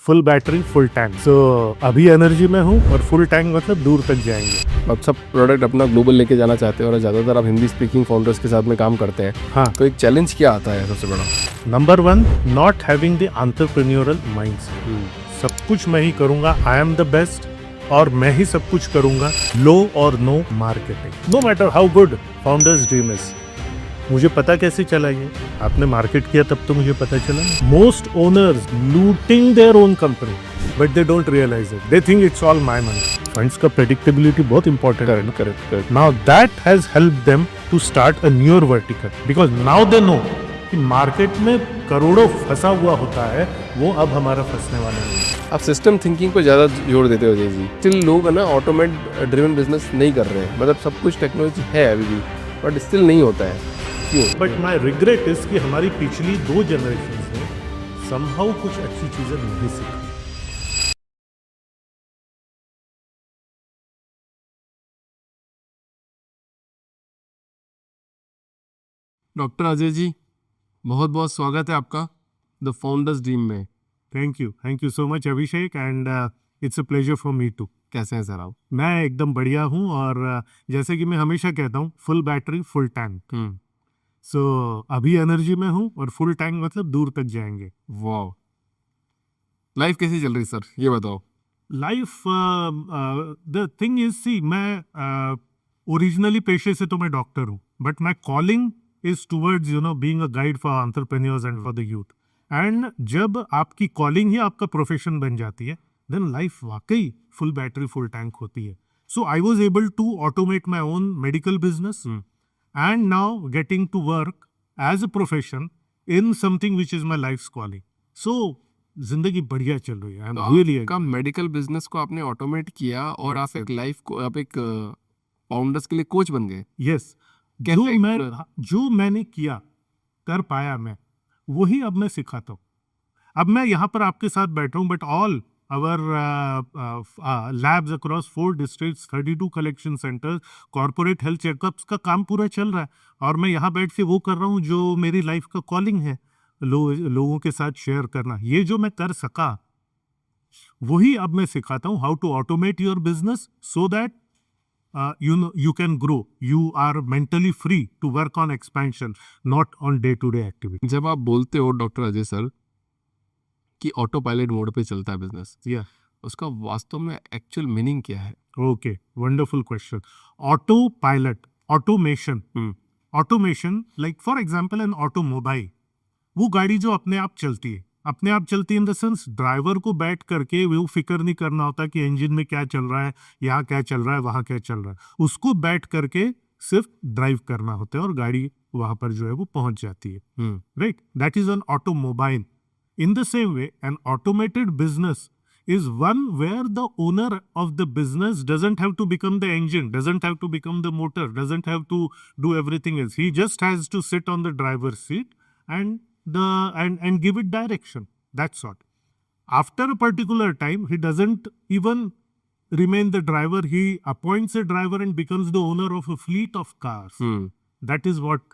Full battery full tank. So अभी energy में हूँ और फुल टैंक मतलब दूर तक जाएंगे। आप सब प्रोडक्ट अपना ग्लोबल लेके जाना चाहते हैं और ज़्यादातर आप हिंदी स्पीकिंग फाउंडर्स के साथ में काम करते हैं। हाँ, तो एक चैलेंज क्या आता है सबसे बड़ा? Number 1, not having the entrepreneurial mindset. सब कुछ मैं ही करूंगा, आई एम द बेस्ट और मैं ही सब कुछ करूंगा। लो और no marketing, no matter how good founders dream is. मुझे पता कैसे चला ये? आपने मार्केट किया तब तो मुझे पता चला। Most owners looting their own company but they don't realize it, they think it's all my money. Funds का प्रेडिक्टेबिलिटी बहुत इंपॉर्टेंट है। Correct. Now that has helped them to start a newer vertical because now they know कि market में करोड़ों फंसा हुआ होता है, वो अब हमारा फंसने वाला नहीं है। आप सिस्टम थिंकिंग पे ज़्यादा जोर देते हो जी। स्टिल लोग है ना ऑटोमेट ड्रिवन बिजनेस नहीं कर रहे हैं, मतलब सब कुछ टेक्नोलॉजी है अभी भी बट स्टिल नहीं होता है। क्यों? बट माई रिग्रेट इज कि हमारी पिछली 2 जनरेशन ने समहाउ कुछ अच्छी चीजें नहीं सीखी। डॉक्टर अजय जी, बहुत बहुत स्वागत है आपका द फाउंडर्स ड्रीम में। Thank you so much Abhishek and it's a pleasure for me too. कैसे हैं सर आप? मैं एकदम बढ़िया हूँ और जैसे कि मैं हमेशा कहता हूँ, full battery full tank. So अभी एनर्जी में हूँ और फुल टैंक मतलब दूर तक जाएंगे। वाह, लाइफ कैसी चल रही सर, ये बताओ। Life, the thing is, see मैं ओरिजिनली पेशे से तो मैं डॉक्टर हूँ but my calling is towards being a guide for entrepreneurs and for the youth. And जब आपकी कॉलिंग ही आपका प्रोफेशन बन जाती है देन लाइफ वाकई फुल बैटरी फुल टैंक होती है। So I was able to automate my own medical business and now getting to work as a profession in something which is my life's calling. So जिंदगी बढ़िया चल रही है। तो आपका मेडिकल बिजनेस को आपने ऑटोमेट किया और आप एक लाइफ को आप एक फाउंडर्स के लिए कोच बन गए। यस, जो मैंने किया कर पाया मैं, वही अब मैं सिखाता हूँ। अब मैं यहाँ पर आपके साथ बैठा हूँ but all our labs across 4 districts, 32 collection centers, corporate health checkups का काम पूरा चल रहा है और मैं यहाँ बैठ के वो कर रहा हूँ जो मेरी लाइफ का कॉलिंग है, लोगों के साथ शेयर करना। ये जो मैं कर सका वही अब मैं सिखाता हूँ, how to automate your business so that you can grow. You are mentally free to work on expansion, not on day-to-day activity. जब आप बोलते हो डॉक्टर अजय सर कि ऑटो पायलट मोड पे चलता है बिजनेस, Yeah. उसका वास्तव में एक्चुअल मीनिंग क्या है? Okay, wonderful question. Autopilot, automation. Automation, like for example an automobile, वो गाड़ी जो अपने आप चलती है, अपने आप चलती है इन द सेंस ड्राइवर को बैठ करके वो फिक्र नहीं करना होता कि इंजन में क्या चल रहा है, यहाँ क्या चल रहा है, वहाँ क्या चल रहा है। उसको बैठ करके सिर्फ ड्राइव करना होता है और गाड़ी वहां पर जो है वो पहुंच जाती है। Right, that is an automobile. In the same way, an automated business is one where the owner of the business doesn't have to become the engine, doesn't have to become the motor, doesn't have to do everything else. He just has to sit on the driver's seat and give it direction. That's all. After a particular time, he doesn't even remain the driver. He appoints a driver and becomes the owner of a fleet of cars. That is what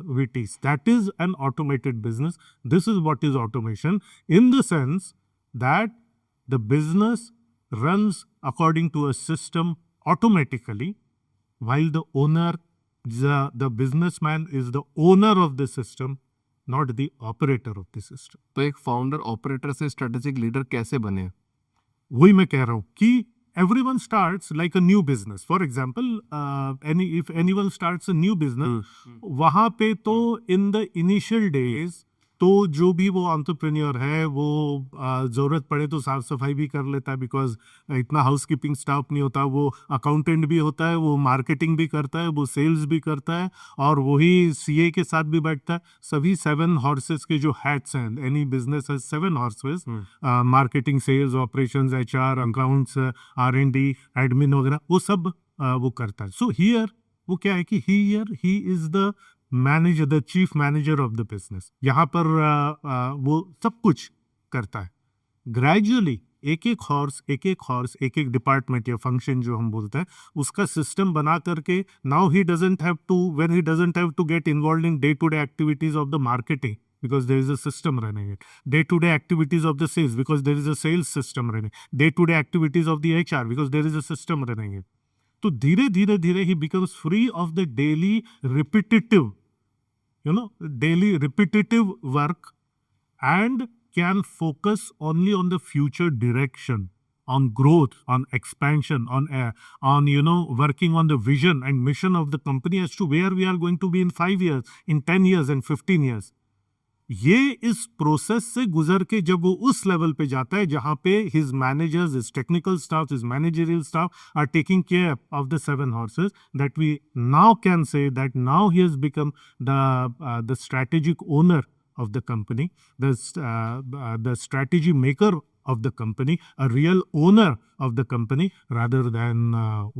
we teach. That is an automated business. This is what is automation, in the sense that the business runs according to a system automatically, while the owner, the businessman is the owner of the system, not the operator of the system. तो एक founder operator से strategic leader कैसे बने? वही मैं कह रहा हूँ कि everyone starts like a new business. For example, if anyone starts a new business, वहाँ पे तो in the initial days तो जो भी वो एंटरप्रेन्योर है वो ज़रूरत पड़े तो साफ सफाई भी कर लेता है, बिकॉज इतना हाउस कीपिंग स्टाफ नहीं होता। वो अकाउंटेंट भी होता है, वो मार्केटिंग भी करता है, वो सेल्स भी करता है और वही सीए के साथ भी बैठता है। सभी 7 हॉर्सेस के जो हैट्स हैं, any business has 7 horses, marketing, sales, operations, HR, accounts, R and D, admin वगैरह, वो सब वो करता है। सो हियर वो क्या है कि he is the manager, the chief manager of the business. यहाँ पर वो सब कुछ करता है। ग्रेजुअली एक एक हॉर्स, एक एक डिपार्टमेंट या फंक्शन जो हम बोलते हैं, उसका सिस्टम बना करके now he doesn't have to, when he doesn't have to get involve in day to day activities of the marketing, because there is a system running it. Day-to-day activities of the sales, because there is a sales system running. Day-to-day activities of the HR, because there is a system running it. So धीरे धीरे धीरे he becomes free of the daily repetitive work and can focus only on the future direction, on growth, on expansion, on working on the vision and mission of the company as to where we are going to be in 5 years, in 10 years and 15 years. ये इस process से गुजर के जब वो उस level पे जाता है जहां पे his managers, his technical staff, his managerial staff are taking care of the 7 horses, that we now can say that now he has become the strategic owner of the company, the strategy maker of the company, a real owner of the company rather than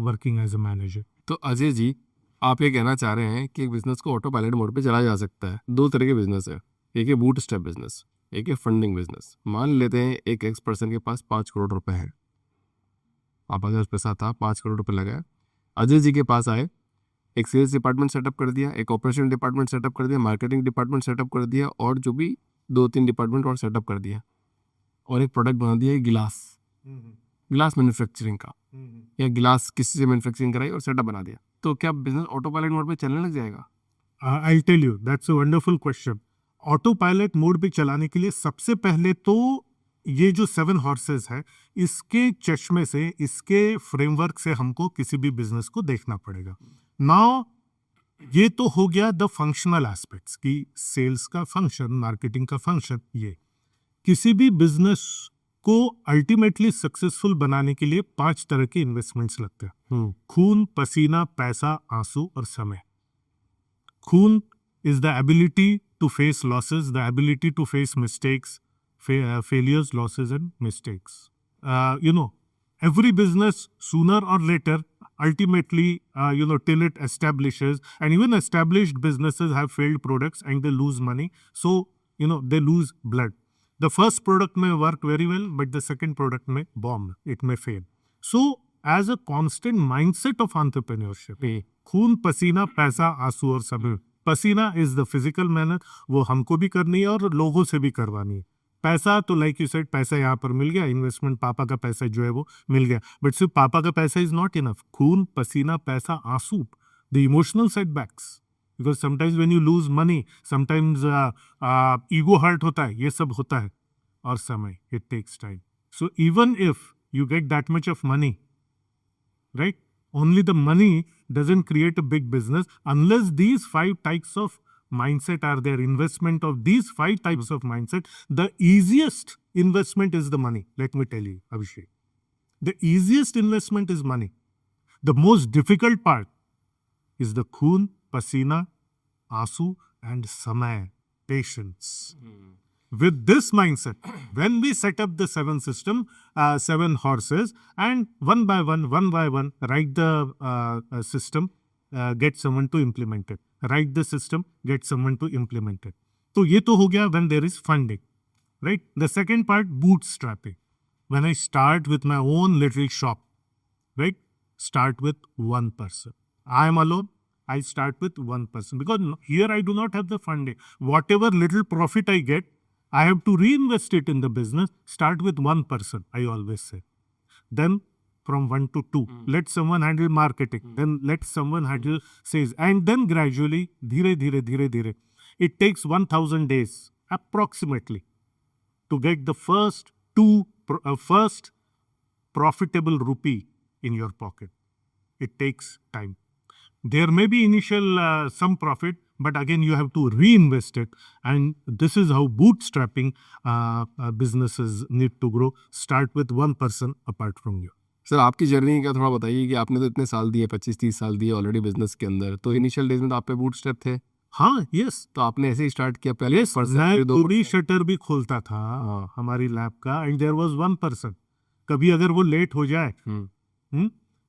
working as a manager. तो अजय जी, आप ये कहना चाह रहे हैं कि एक business को ऑटो पायलट मोड पे चलाया जा सकता है। दो तरह के बिजनेस है, एक है बूट स्टेप बिजनेस, एक है फंडिंग बिजनेस। मान लेते हैं एक एक्स पर्सन के पास 5 करोड़ रुपए है, आप अगर पैसा था 5 करोड़ रुपए लगाया, अजय जी के पास आए, एक सेल्स डिपार्टमेंट सेटअप कर दिया, एक ऑपरेशन डिपार्टमेंट सेटअप कर दिया, मार्केटिंग डिपार्टमेंट सेटअप कर दिया और जो भी 2-3 डिपार्टमेंट और सेटअप कर दिया और एक प्रोडक्ट बना दिया गिलास मैन्युफैक्चरिंग का, या गिलास किसी से मैन्युफैक्चरिंग कराई और सेटअप बना दिया, तो क्या बिजनेस ऑटो पायलट मोड पे चलने लग जाएगा? I'll tell you, that's a wonderful question. Auto pilot mode पे चलाने के लिए सबसे पहले तो ये जो 7 horses है, इसके चश्मे से, इसके फ्रेमवर्क से हमको किसी भी बिजनेस को देखना पड़ेगा। नाउ ये तो हो गया द फंक्शनल एस्पेक्ट्स की सेल्स का फंक्शन, मार्केटिंग का फंक्शन। ये किसी भी बिजनेस को अल्टीमेटली सक्सेसफुल बनाने के लिए 5 तरह के इन्वेस्टमेंट्स लगते हैं, खून, पसीना, पैसा, आंसू और समय। खून is the ability to face losses, the ability to face mistakes, failures, losses and mistakes. Every business sooner or later, ultimately, till it establishes, and even established businesses have failed products and they lose money. So, they lose blood. The first product may work very well, but the second product may bomb. It may fail. So, as a constant mindset of entrepreneurship, खून, पसीना, पैसा, आंसू और समय। पसीना is the physical मेहनत, वो हमको भी करनी है और लोगों से भी करवानी है। पैसा तो लाइक यू सेड, पैसा यहाँ पर मिल गया, इन्वेस्टमेंट पापा का पैसा जो है वो मिल गया, बट सिर्फ पापा का पैसा इज नॉट इनफ। खून, पसीना, पैसा, आंसू, the emotional setbacks, because sometimes when you lose money, sometimes ego hurt होता है, ये सब होता है, और समय, it takes time. So even if you get that much of money, right? Only the money doesn't create a big business unless these 5 types of mindset are there. Investment of these 5 types of mindset. The easiest investment is the money. Let me tell you, Abhishek. The easiest investment is money. The most difficult part is the khoon, pasina, asu and samay, patience. With this mindset, when we set up the 7 horses, and one by one, write the system, get someone to implement it. Write the system, get someone to implement it. So ये तो हो गया when there is funding, right? The second part, bootstrapping. When I start with my own little shop, right? Start with one person. I am alone. I start with one person because here I do not have the funding. Whatever little profit I get, I have to reinvest it in the business. Start with one person, I always say. Then from 1 to 2, let someone handle marketing. Then let someone handle sales. And then gradually, dhire, it takes 1,000 days approximately to get the first profitable rupee in your pocket. It takes time. There may be initial some profit, but again you have to reinvest it, and this is how bootstrapping businesses need to grow. Start with one person apart from you. Sir, आपकी journey का थोड़ा बताइए कि आपने तो इतने साल दिए, 25-30 साल दिए ऑलरेडी बिजनेस के अंदर, तो इनिशियल डेज में तो आप पे बूटस्ट्रैप थे। हाँ, यस, तो आपने ऐसे ही स्टार्ट किया पहले? yes, मैं पूरी शटर भी खोलता था हमारी लैब का, and there was one person. कभी अगर वो लेट हो जाए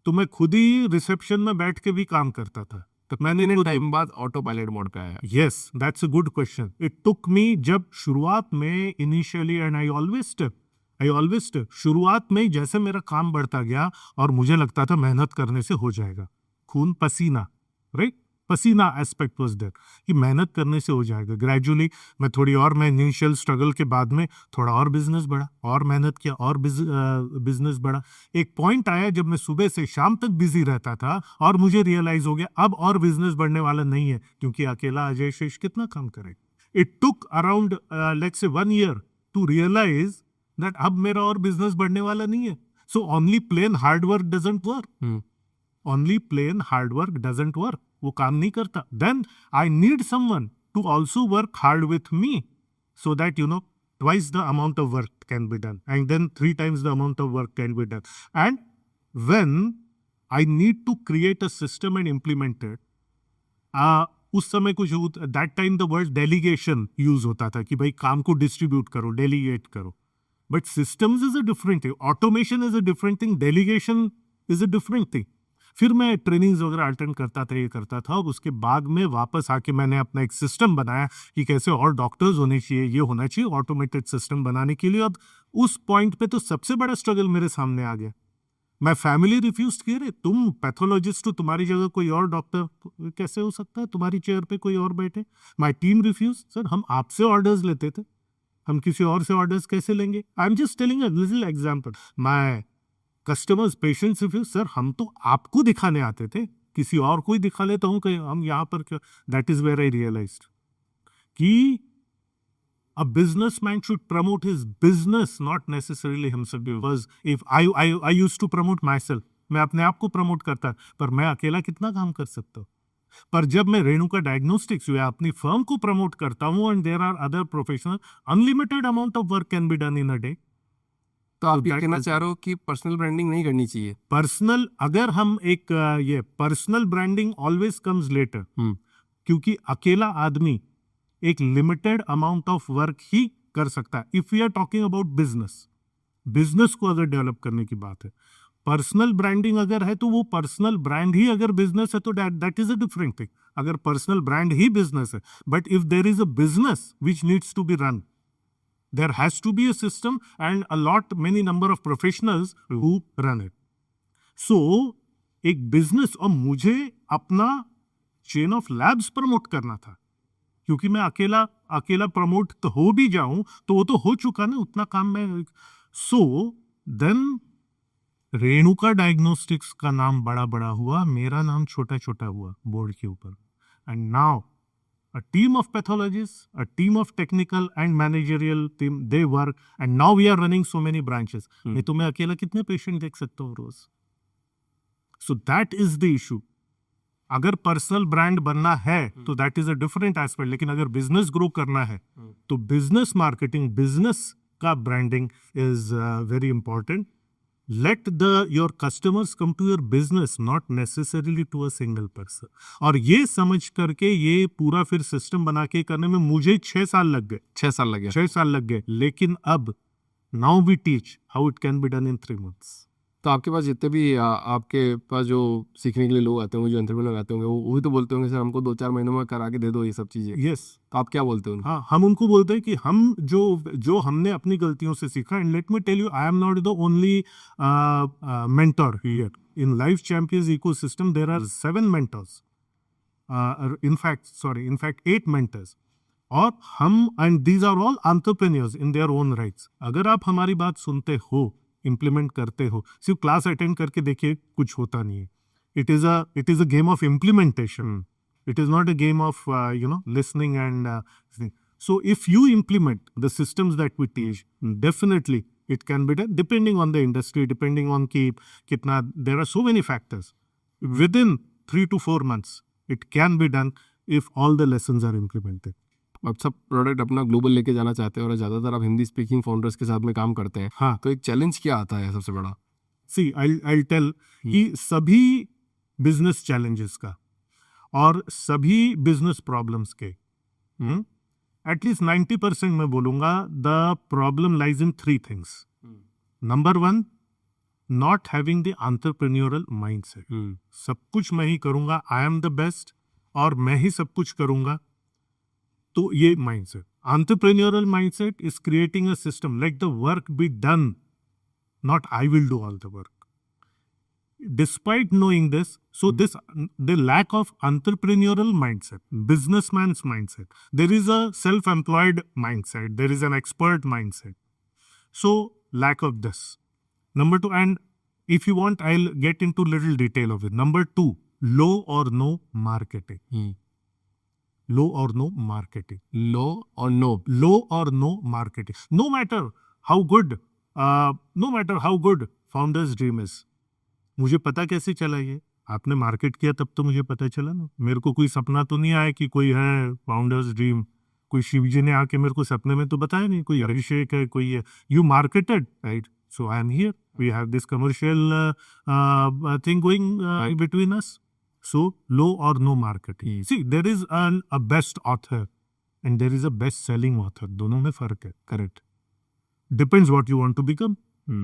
तो मैं खुद ही रिसेप्शन में बैठ के भी काम करता था। तो मैंने टाइम बाद ऑटो पायलट मोड पे आया। Yes, that's a good question. It took me, जब शुरुआत में इनिशियली, एंड आई ऑलवेज शुरुआत में जैसे मेरा काम बढ़ता गया और मुझे लगता था मेहनत करने से हो जाएगा, खून पसीना, राइट? पसीना एस्पेक्ट वाज देयर कि मेहनत करने से हो जाएगा। ग्रेजुअली मैं इनिशियल स्ट्रगल के बाद में थोड़ा और बिजनेस बढ़ा, और मेहनत किया, और बिजनेस बढ़ा। एक पॉइंट आया जब मैं सुबह से शाम तक बिजी रहता था और मुझे रियलाइज हो गया अब और बिजनेस बढ़ने वाला नहीं है, क्योंकि अकेला अजय शेष कितना काम करे। It took around let's say 1 year to realise that अब मेरा और बिजनेस बढ़ने वाला नहीं है। So only plain hard work doesn't work, only plain hard work doesn't work, वो काम नहीं करता। Then I need someone to also work hard with me, so that twice the amount of work can be done, and then 3 times the amount of work can be done. And when I need to create a system and implement it, उस समय कुछ that time the word delegation use होता था कि भाई काम को distribute करो, डेलीगेट करो। But systems is a different thing, automation is a different thing, delegation is a different thing. फिर मैं ट्रेनिंग्स वगैरह अटेंड करता था, ये करता था, और उसके बाद में वापस आके मैंने अपना एक सिस्टम बनाया कि कैसे और डॉक्टर्स होने चाहिए, ये होना चाहिए ऑटोमेटेड सिस्टम बनाने के लिए। और उस पॉइंट पे तो सबसे बड़ा स्ट्रगल मेरे सामने आ गया। मैं फैमिली रिफ्यूज किए, रे तुम पैथोलॉजिस्ट हो, तुम्हारी जगह कोई और डॉक्टर कैसे हो सकता है, तुम्हारी चेयर पे कोई और बैठे। माई टीम रिफ्यूज, सर हम आपसे ऑर्डर्स लेते थे, हम किसी और से ऑर्डर्स कैसे लेंगे। I am just telling a little example. My customers patients refuse, sir हम तो आपको दिखाने आते थे, किसी और कोई दिखा लेता हूँ कहीं, हम यहाँ पर क्यों। That is where I realized कि a businessman should promote his business, not necessarily himself. Because if I used to promote myself, मैं अपने आप को प्रमोट करता, पर मैं अकेला कितना काम कर सकता हूँ। पर जब मैं रेणुका डायग्नोस्टिक्स या अपनी फर्म को प्रमोट करता हूँ, and there are other professional, unlimited amount of work can be done in a day. तो आप ये कहना चाह रहे हो कि पर्सनल ब्रांडिंग नहीं करनी चाहिए? पर्सनल, अगर हम एक ये personal branding always comes later, क्योंकि अकेला आदमी एक लिमिटेड अमाउंट ऑफ वर्क ही कर सकता है। If we are talking about business को अगर डेवलप करने की बात है, पर्सनल ब्रांडिंग अगर है तो वो पर्सनल ब्रांड ही अगर बिजनेस है तो that is a different thing. अगर पर्सनल ब्रांड ही बिजनेस है, but if there is a business which needs to be run, there has to be a system and a lot many number of professionals who run it. So एक business, और मुझे अपना chain of labs promote करना था, क्योंकि मैं अकेला promote तो हो भी जाऊं तो वो तो हो चुका ना, उतना काम में। सो देन रेणुका डायग्नोस्टिक्स का नाम बड़ा बड़ा हुआ, मेरा नाम छोटा छोटा हुआ बोर्ड के ऊपर। And now a team of pathologists, a team of technical and managerial team, they work, and now we are running so many branches. नहीं तो मैं अकेला कितने पेशेंट देख सकता हूँ रोज। So that is the issue. अगर पर्सनल ब्रांड बनना है तो that is a different aspect, लेकिन अगर बिजनेस ग्रो करना है तो बिजनेस मार्केटिंग, बिजनेस का branding is very important. Let your customers come to your business, not necessarily to a single person. और ये समझ करके ये पूरा फिर सिस्टम बना के करने में मुझे 6 साल लग गए। 6 साल लग गए, लेकिन अब now we teach how it can be done in 3 months। तो आपके पास जितने भी आपके पास जो सीखने के लिए लोग आते होंगे, जो एंटरप्रेन्योर आते होंगे, वो भी तो बोलते होंगे सर हमको 2-4 महीनों में करा के दे दो ये सब चीज़ें। यस। तो आप क्या बोलते हो उनको? हाँ, हम उनको बोलते हैं कि हम जो हमने अपनी गलतियों से सीखा। And let me tell you, I am not the only mentor here in life champions ecosystem. There are 7 mentors, in fact 8 mentors। और हम, and these are all entrepreneurs in their own rights. अगर आप हमारी बात सुनते हो, इम्प्लीमेंट करते हो, सिर्फ क्लास अटेंड करके देखिए कुछ होता नहीं है। It is a game of implementation. It is not a game of listening and so if you implement the systems that we teach, definitely it can be done, depending on the industry, depending on kitna, there are so many factors. Within 3 to 4 months it can be done if all the lessons are implemented. अब सब product अपना global लेके जाना चाहते हैं और ज़्यादातर आप हिंदी स्पीकिंग फाउंडर्स के साथ में काम करते हैं। हाँ, तो एक चैलेंज क्या आता है सबसे बड़ा? See, I'll tell कि सभी बिजनेस चैलेंजेस का और सभी बिजनेस प्रॉब्लम्स के एटलीस्ट 90% मैं बोलूंगा the problem lies in 3 things. Number 1, not having the entrepreneurial mindset. सब कुछ मैं ही करूंगा, आई एम द बेस्ट, और मैं ही सब कुछ करूंगा। तो ये mindset, entrepreneurial mindset is creating a system, let the work be done, not I will do all the work. despite knowing this, so this the lack of entrepreneurial mindset, businessman's mindset, there is a self-employed mindset, there is an expert mindset. So lack of this. Number two, and if you want, I'll get into little detail of it. Number two, low or no marketing. Low or no marketing. लो और no. Low or no marketing. No matter how good, no matter how good founder's dream is. मुझे पता कैसे चला ये? आपने market किया तब तो मुझे पता चला ना. मेरे को कोई सपना तो नहीं आया कि कोई है फाउंडर्स ड्रीम. कोई शिव जी ने आके मेरे को सपने में तो बताया नहीं. कोई अभिषेक है, कोई है. You marketed, right? So I am here. We have this commercial thing going between us. So low or no marketing. See, there is a best author and there is a best selling author. दोनों में फर्क है. Correct. Depends what you want to become.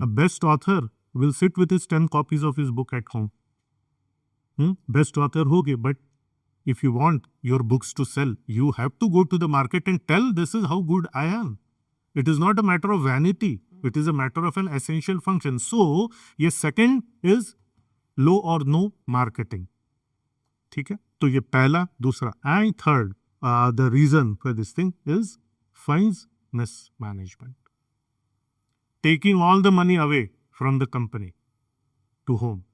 A best author will sit with his 10 copies of his book at home. Best author होगे, but if you want your books to sell, you have to go to the market and tell this is how good I am. It is not a matter of vanity. It is a matter of an essential function. So, ये second is low or no marketing. ठीक है. तो ये पहला. दूसरा and third, the reason for this thing is finance mismanagement. Taking all the money away from the company to home.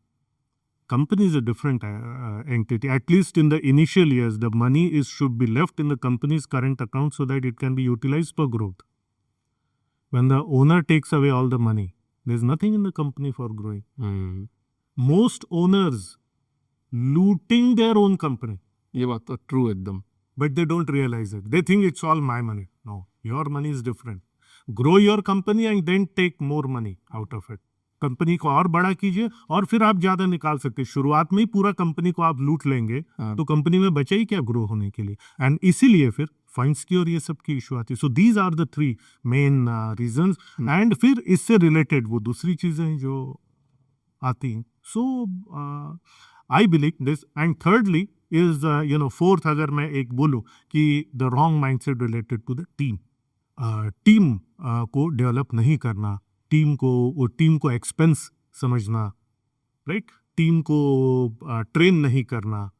Company is a different entity. At least in the initial years, the money should be left in the company's current account so that it can be utilized for growth. When the owner takes away all the money, there's nothing in the company for growing. Most owners looting their own company. ये बात तो true एकदम. But they don't realize it. They think it's all my money. No, your money is different. Grow your company and then take more money out of it. Company को और बड़ा कीजिए और फिर आप ज्यादा निकाल सकते हैं. शुरुआत में ही पूरा कंपनी को आप लूट लेंगे तो कंपनी में बचा ही क्या ग्रो होने के लिए. एंड इसीलिए फिर फंड्स की और ये सब की इशू आती है. So these are the 3 main reasons. And फिर इससे रिलेटेड वो दूसरी चीजें जो आती हैं. So I believe this. And thirdly is fourth अगर मैं एक बोलूं कि the wrong mindset related to the team. Team को डेवलप नहीं करना, टीम को एक्सपेंस समझना, राइट. टीम को ट्रेन नहीं करना,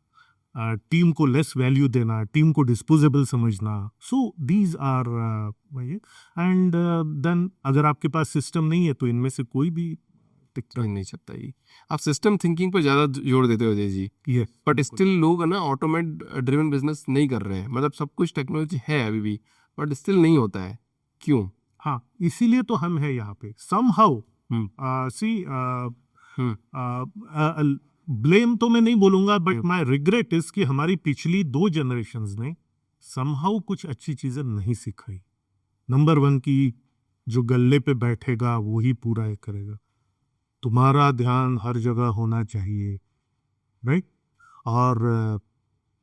टीम को लेस वैल्यू देना, टीम को डिस्पोजेबल समझना. So these are and then अगर आपके पास सिस्टम नहीं है तो इनमें से कोई भी टिक नहीं सकता. ही आप सिस्टम थिंकिंग पर ज़्यादा जोर देते हो अजय जी. ये बट स्टिल लोग है ना ऑटोमेट ड्रिवन बिजनेस नहीं कर रहे हैं. मतलब सब कुछ टेक्नोलॉजी है अभी भी बट स्टिल नहीं होता है. क्यों? हाँ, इसीलिए तो हम है यहाँ पे. समहाउ सी ब्लेम तो मैं नहीं बोलूंगा बट माय रिग्रेट इज कि हमारी पिछली 2 जनरेशंस ने समहाउ कुछ अच्छी चीजें नहीं सिखाई. नंबर 1 की जो गल्ले पे बैठेगा वो ही पूरा है करेगा. तुम्हारा ध्यान हर जगह होना चाहिए, राइट. और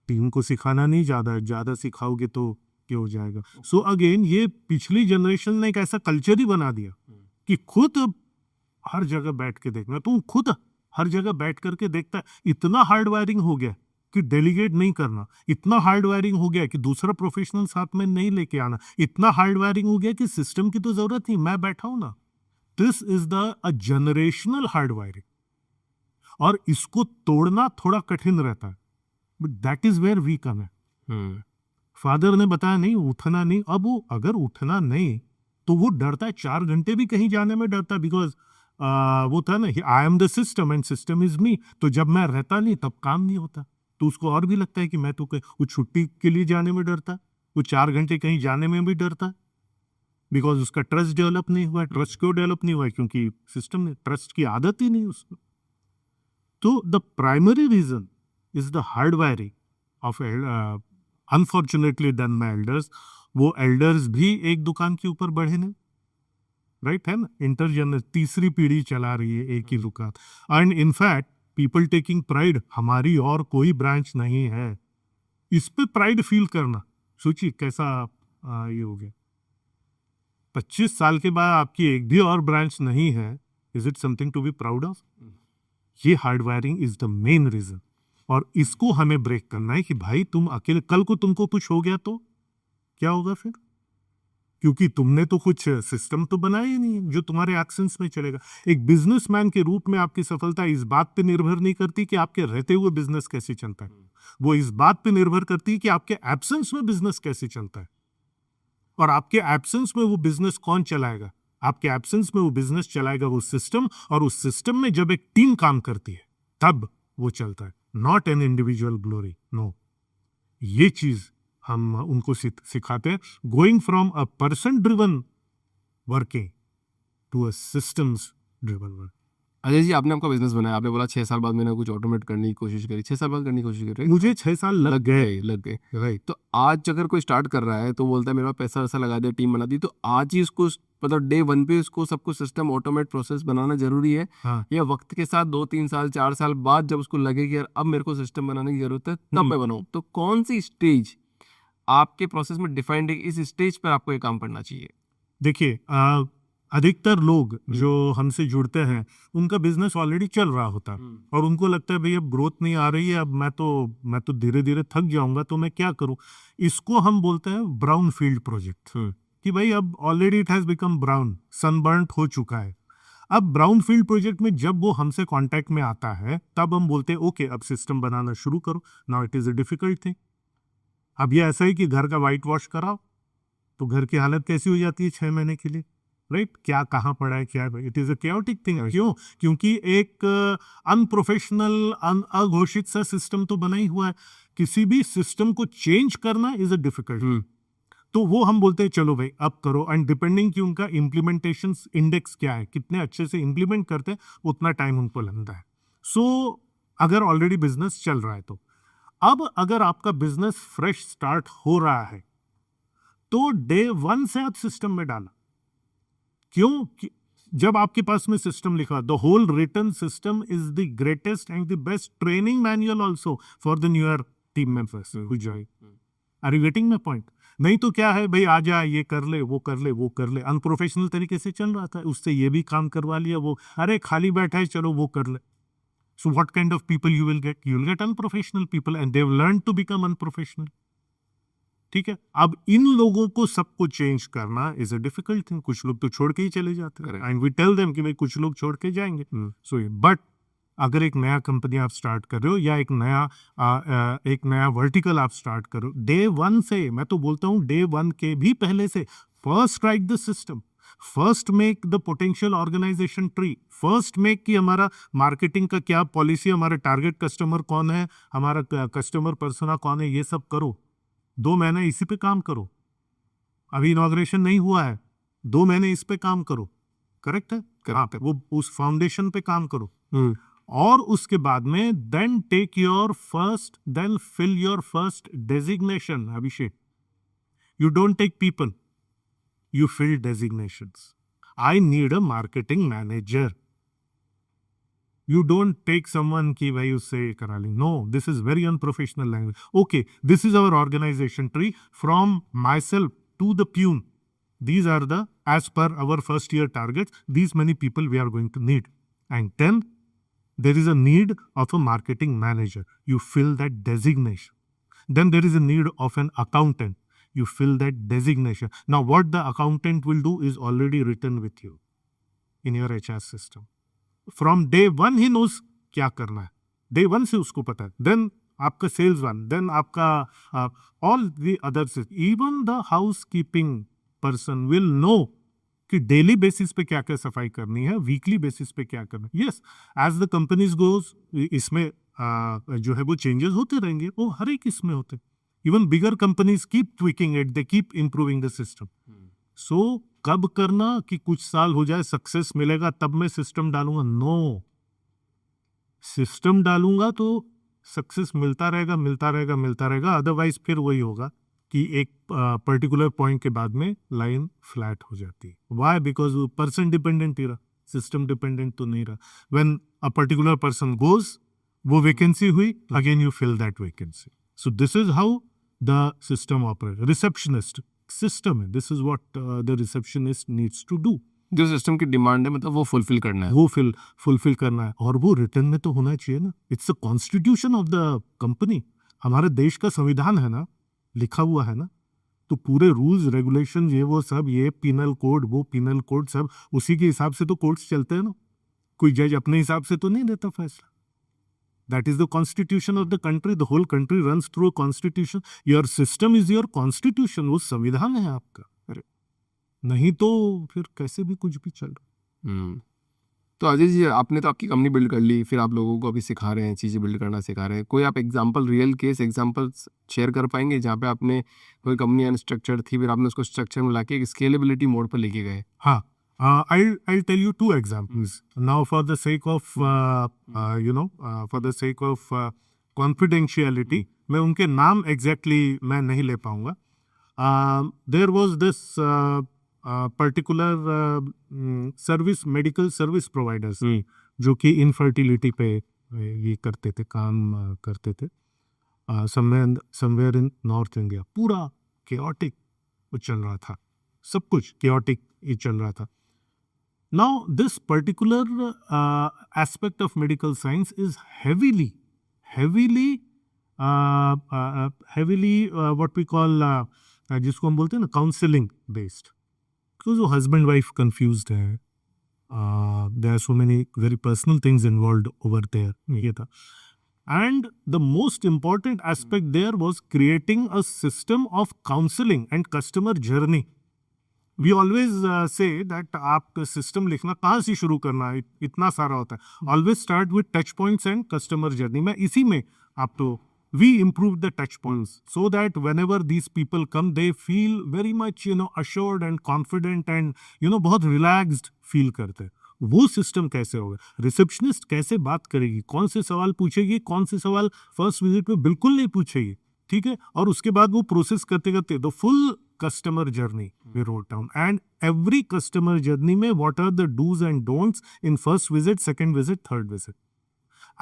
टीम को सिखाना नहीं, ज्यादा सिखाओगे तो क्या हो जाएगा. सो अगेन ये पिछली जनरेशन ने एक ऐसा कल्चर ही बना दिया कि खुद हर जगह बैठ के देखना. तू खुद हर जगह बैठ करके देखता है. इतना हार्ड वायरिंग हो गया कि डेलीगेट नहीं करना. इतना हार्ड वायरिंग हो गया कि दूसरा प्रोफेशनल साथ में नहीं लेके आना. इतना हार्ड वायरिंग हो गया कि सिस्टम की तो जरूरत नहीं, मैं बैठा हूं ना. This is the generational hard wiring. और इसको तोड़ना थोड़ा कठिन रहता है. But that is where we come है. फादर ने बताया नहीं उठना नहीं. अब वो अगर उठना नहीं तो वो डरता है. 4 घंटे भी कहीं जाने में डरता है. बिकॉज वो था ना, I am the system and system is me. तो जब मैं रहता नहीं तब काम नहीं होता. तो उसको और भी लगता है कि मैं तो वो छुट्टी के लिए जाने में डरता, वो 4 घंटे कहीं जाने में भी डरता. बिकॉज उसका ट्रस्ट डेवलप नहीं हुआ. ट्रस्ट क्यों डेवलप नहीं हुआ? क्योंकि सिस्टम ने ट्रस्ट की आदत ही नहीं उसको. तो the primary reason is the hard wiring of unfortunately done by elders. वो एल्डर्स भी एक दुकान के ऊपर बढ़े नहीं, राइट है ना. इंटरजनरेशन 3री पीढ़ी चला रही है एक ही दुकान. And in fact people taking pride, हमारी और कोई ब्रांच नहीं है. इस पे प्राइड फील करना, सोचिए कैसा ये हो गया. 25 साल के बाद आपकी एक भी और ब्रांच नहीं है. Is it something to be proud of? ये hard wiring is the main reason. और इसको हमें ब्रेक करना है कि भाई तुम अकेले, कल को तुमको कुछ हो गया तो क्या होगा फिर? क्योंकि तुमने तो कुछ सिस्टम तो बनाया ही नहीं जो तुम्हारे एक्शंस में चलेगा। एक बिजनेसमैन के रूप में आपकी सफलता इस बात पे निर्भर नहीं करती कि आपके रहते हुए बिजनेस कैसे चलता है, वो इस बात पे निर्भर करती है कि आपके एब्सेंस में बिजनेस कैसे चलता है, और आपके एब्सेंस में वो बिजनेस कौन चलाएगा। आपके एब्सेंस में वो बिजनेस चलाएगा वो सिस्टम, और उस सिस्टम में जब एक टीम काम करती है तब वो चलता है, not an individual glory. No, ये चीज हम उनको सिखाते हैं, going from a person driven working to a systems driven work. Ajay ji, आपने आपका बिजनेस बनाया, आपने बोला 6 साल बाद मैंने कुछ ऑटोमेट करने की कोशिश करी, 6 साल बाद करने की कोशिश करी, मुझे 6 साल लग गए। राइट। तो आज अगर कोई स्टार्ट कर रहा है तो बोलता है मेरे पास पैसा वैसा लगा दिया, टीम बना दी, तो आज ही उसको मतलब डे 1 पे उसको सब कुछ सिस्टम ऑटोमेट प्रोसेस बनाना जरूरी है, हाँ। या वक्त के साथ 2-3 साल 4 साल बाद जब उसको लगे कि यार अब मेरे को सिस्टम बनाने की जरूरत है तब मैं बनाऊं, तो कौन सी स्टेज आपके प्रोसेस में डिफाइंड है, इस स्टेज पर आपको ये काम करना चाहिए? देखिए, अधिकतर लोग जो हमसे जुड़ते हैं उनका बिजनेस ऑलरेडी चल रहा होता है, और उनको लगता है भाई अब ग्रोथ नहीं आ रही है, अब मैं तो धीरे धीरे थक जाऊंगा, तो मैं क्या करूं। इसको हम बोलते हैं ब्राउन फील्ड प्रोजेक्ट, कि भाई अब already it has become brown, sunburnt हो चुका है। अब ब्राउन फील्ड प्रोजेक्ट में जब वो हमसे कांटेक्ट में आता है तब हम बोलते हैं ओके अब सिस्टम बनाना शुरू करो। Now it is a difficult thing. अब ये ऐसा ही कि घर का वाइट वॉश कराओ तो घर की हालत कैसी हो जाती है 6 महीने के लिए, राइट। क्या कहाँ पड़ा है, क्या है, it is a chaotic thing. क्यों? क्योंकि एक अनप्रोफेशनल अघोषित सा सिस्टम तो बना ही हुआ है। किसी भी सिस्टम को चेंज करना इज अ डिफिकल्ट। तो वो हम बोलते हैं चलो भाई अब करो, एंड डिपेंडिंग कि उनका इम्प्लीमेंटेशन इंडेक्स क्या है, कितने अच्छे से इम्प्लीमेंट करते हैं उतना टाइम उनको लगता है। सो अगर ऑलरेडी बिजनेस चल रहा है तो अब अगर आपका बिजनेस फ्रेश स्टार्ट हो रहा है तो डे 1 से आप सिस्टम में डाला। क्यों? जब आपके पास में सिस्टम लिखा, the whole written system is the greatest and the best training manual also for the newer team members who join. Are you getting my point? नहीं तो क्या है भाई, आ जा, ये कर ले, वो कर ले, वो कर ले। अनप्रोफेशनल तरीके से चल रहा था, उससे ये भी काम करवा लिया, वो अरे खाली बैठा है चलो वो कर ले। So what kind of people you will get? You will get unprofessional people, and they have learn to become unprofessional. ठीक है, अब इन लोगों को सबको चेंज करना इज अ डिफिकल्ट थिंग। कुछ लोग तो छोड़ के ही चले जाते हैं, एंड वी टेल देम कि भाई कुछ लोग छोड़ के जाएंगे। सो बट अगर एक नया कंपनी आप स्टार्ट कर रहे हो या एक नया वर्टिकल आप स्टार्ट करो, डे 1 से, मैं तो बोलता हूँ डे 1 के भी पहले से, first write the system, first make the potential organisation tree, first make कि हमारा मार्केटिंग का क्या पॉलिसी, हमारा टारगेट कस्टमर कौन है, हमारा कस्टमर पर्सोना कौन है, ये सब करो। 2 महीने इसी पे काम करो। अभी इनॉग्रेशन नहीं हुआ है, 2 महीने इस पे काम करो। करेक्ट है? करेक्ट है। वो उस फाउंडेशन पे काम करो, और उसके बाद में then take your first, then fill your first designation. Abhishek, you don't take people, you fill designations. I need a marketing manager. You don't take someone ki bhai usse kara le. No, this is very unprofessional language. Okay, this is our organization tree from myself to the peon. These are the, as per our first year targets, these many people we are going to need. And then there is a need of a marketing manager. You fill that designation. Then there is a need of an accountant. You fill that designation. Now what the accountant will do is already written with you in your HR system. From day 1 he knows क्या करना है, day 1 से उसको पता है। Then आपका sales one, then आपका all the others, even the housekeeping person will know कि डेली बेसिस पे क्या क्या सफाई करनी है, वीकली बेसिस पे क्या करना है। Yes, as the companies goes, इसमें जो है वो चेंजेस होते रहेंगे, वो हर एक इसमें होते। Even bigger companies keep tweaking it, they keep improving the system. So कब करना कि कुछ साल हो जाए, सक्सेस मिलेगा तब मैं सिस्टम डालूंगा? नो, सिस्टम डालूंगा तो सक्सेस मिलता रहेगा, मिलता रहेगा, मिलता रहेगा। अदरवाइज फिर वही होगा कि एक पर्टिकुलर पॉइंट के बाद में लाइन फ्लैट हो जाती है। वाई? बिकॉज वो पर्सन डिपेंडेंट ही रहा, सिस्टम डिपेंडेंट तो नहीं रहा। When a particular person goes, वो वैकेंसी हुई, again you fill that vacancy. So this is how the system operates. Receptionist system है, this is what the receptionist needs to do. जो system की demand है मतलब वो फुलफिल करना है, वो फुलफिल करना है, और वो रिटर्न में तो होना चाहिए ना। It's a constitution of the company, हमारे देश का संविधान है ना, लिखा हुआ है ना। तो पूरे रूल्स रेगुलेशन ये वो सब, ये पिनल कोड वो पिनल कोड, सब उसी के हिसाब से तो कोर्ट्स चलते हैं ना। कोई जज अपने हिसाब से तो नहीं देता फैसला। That is the constitution of the country, the whole country runs through a constitution. Your system is your constitution, वो संविधान है आपका। अरे नहीं तो फिर कैसे भी कुछ भी चल रहा। तो अजय जी, आपने तो आपकी कंपनी बिल्ड कर ली, फिर आप लोगों को अभी सिखा रहे हैं, चीज़ें बिल्ड करना सिखा रहे हैं। कोई आप example, real case examples share कर पाएंगे जहाँ पे आपने कोई कंपनी अनस्ट्रक्चर्ड थी, फिर आपने उसको स्ट्रक्चर में लाके एक स्केलेबिलिटी मोड पर लेके गए? हाँ, I'll tell you two examples now for the sake of for the sake of confidentiality. मैं उनके नाम exactly मैं नहीं ले पाऊंगा. There was this particular service, medical service providers जो कि infertility पे ये करते थे, काम करते थे. Somewhere in North India, पूरा chaotic वो चल रहा था, सब कुछ chaotic ये चल रहा था. Now, this particular aspect of medical science is heavily what we call जिसको हम बोलते हैं ना counseling based. Because वो husband wife confused है, there are so many very personal things involved over there. ये था. And the most important aspect there was creating a system of counseling and customer journey. We always say that आप system लिखना कहाँ से शुरू करना है, इतना सारा होता है. Always start with touch points and customer journey. मैं इसी में आप तो we improve the touch points so that whenever these people come they feel very much assured and confident and बहुत relaxed feel करते हैं. वो सिस्टम कैसे होगा? रिसेप्शनिस्ट कैसे बात करेगी, कौन से सवाल पूछेगी, कौन से सवाल फर्स्ट विजिट में बिल्कुल नहीं पूछेगी, ठीक है, और उसके बाद वो प्रोसेस करते करते the full customer journey we wrote down, and every customer journey में what are the do's and don'ts in first visit, second visit, third visit,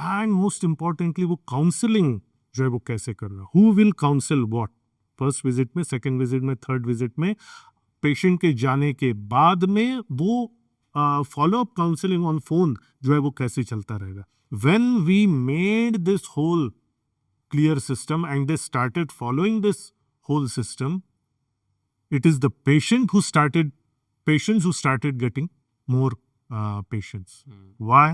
and most importantly वो counseling जो है वो कैसे करना, who will counsel what, first visit में, second visit में, third visit में, patient के जाने के बाद में वो follow up counseling on phone जो है वो कैसे चलता रहेगा. When we made this whole clear system and they started following this whole system, it is the patients who started getting more patients. Why?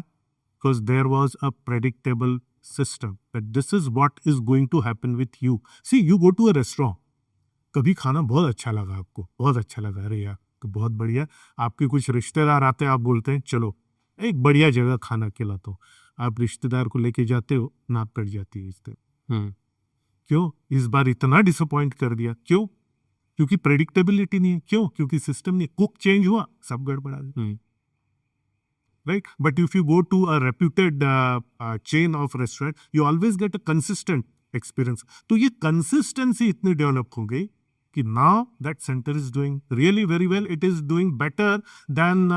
Because there was a predictable system that this is what is going to happen with you. See, you go to a restaurant, कभी खाना बहुत अच्छा लगा आपको, बहुत अच्छा लगा, अरे यार बहुत बढ़िया, आपके कुछ रिश्तेदार आते हैं, आप बोलते हैं चलो एक बढ़िया जगह खाना खिलाता हूँ, आप रिश्तेदार को लेके जाते हो, नाक कट जाती है इस तरह. क्यों? इस बार इतना डिसअपॉइंट कर दिया, क्यों? क्योंकि प्रेडिक्टेबिलिटी नहीं है. क्यों? क्योंकि सिस्टम नहीं, कुक चेंज हुआ, सब गड़बड़ा गया, right. But if you go to a reputed chain of restaurant, you always get a consistent experience. तो ये कंसिस्टेंसी इतनी डेवलप हो गई कि now that centre is doing really very well. It is doing better than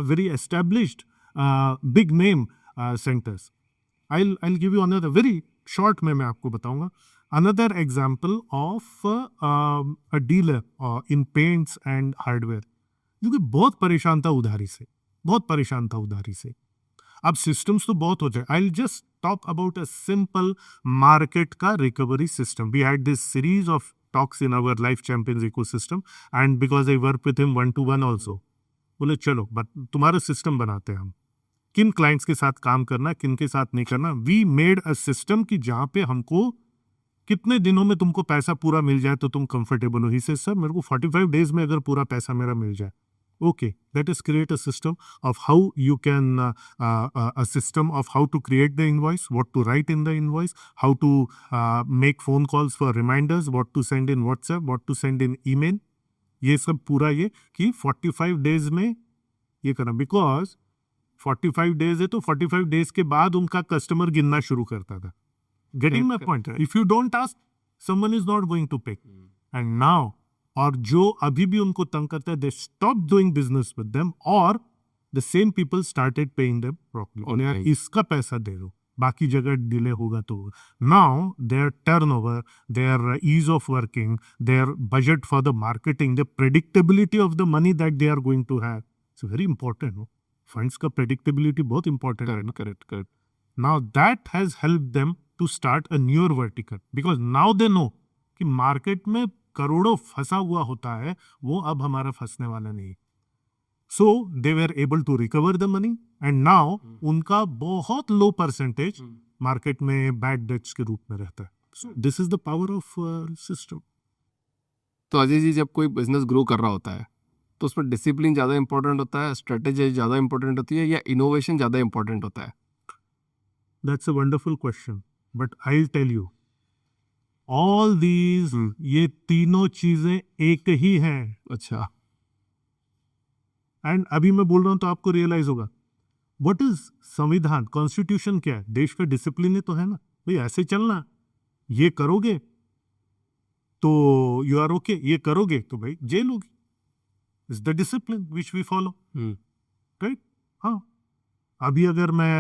very established big name centres. I'll give you another very short में मैं आपको बताऊंगा. Another example of a dealer in paints and hardware जो कि बहुत परेशान था उधारी से, अब सिस्टम्स तो बहुत हो जाए. I'll just talk about a simple market का recovery system. We had this series of talks in our Life Champions ecosystem and because I work with him 1-to-1 also, बोले चलो तुम्हारा सिस्टम बनाते हैं हम, किन क्लाइंट्स के साथ काम करना, किन के साथ नहीं करना. वी मेड अ सिस्टम कि जहाँ पे हमको कितने दिनों में तुमको पैसा पूरा मिल जाए तो तुम कंफर्टेबल हो. ही से सर मेरे को 45 डेज में अगर पूरा पैसा मेरा मिल जाए. Okay, that is create a system of how you can a system of how to create the invoice, what to write in the invoice, how to make phone calls for reminders, what to send in WhatsApp, what to send in email. ये सब पूरा ये कि 45 days में ये करना. Because 45 days है तो 45 डेज के बाद उनका कस्टमर गिनना शुरू करता था. Getting my point? If you don't ask, someone is not going to pick. And now, और जो अभी भी उनको तंग करता है, they stop doing business with them, और the same people started paying them properly. और यार इसका पैसा दे दो, बाकी जगह डिले होगा तो. Now their turnover, their ease of working, their budget for the marketing, the predictability of the money that they are going to have, it's very important. No? Funds का predictability बहुत important है. Correct. Now that has helped them to start a newer vertical because now they know कि market में करोड़ों फंसा हुआ होता है वो अब हमारा फंसने वाला नहीं। So they were able to recover the money and now उनका बहुत लो परसेंटेज मार्केट में बैड डेट्स के रूप में रहता है। So this is the power of system. तो अजय जी, जब कोई बिजनेस ग्रो कर रहा होता है तो उसमें डिसिप्लिन ज़्यादा इंपॉर्टेंट होता है, स्ट्रेटेजी ज़्यादा इंपॉर्टेंट होती है, या इनोवेशन ज़्यादा इंपॉर्टेंट होता है? That's a wonderful question, but I'll tell you, all these ये तीनों चीजें एक ही हैं। अच्छा। एंड अभी मैं बोल रहा हूं तो आपको रियलाइज होगा व्हाट इज संविधान, कॉन्स्टिट्यूशन क्या है, देश का डिसिप्लिन ही तो है ना भाई, ऐसे चलना, ये करोगे तो यू आर ओके, ये करोगे तो भाई जेल होगी। Is the discipline which we follow, right? हाँ, अभी अगर मैं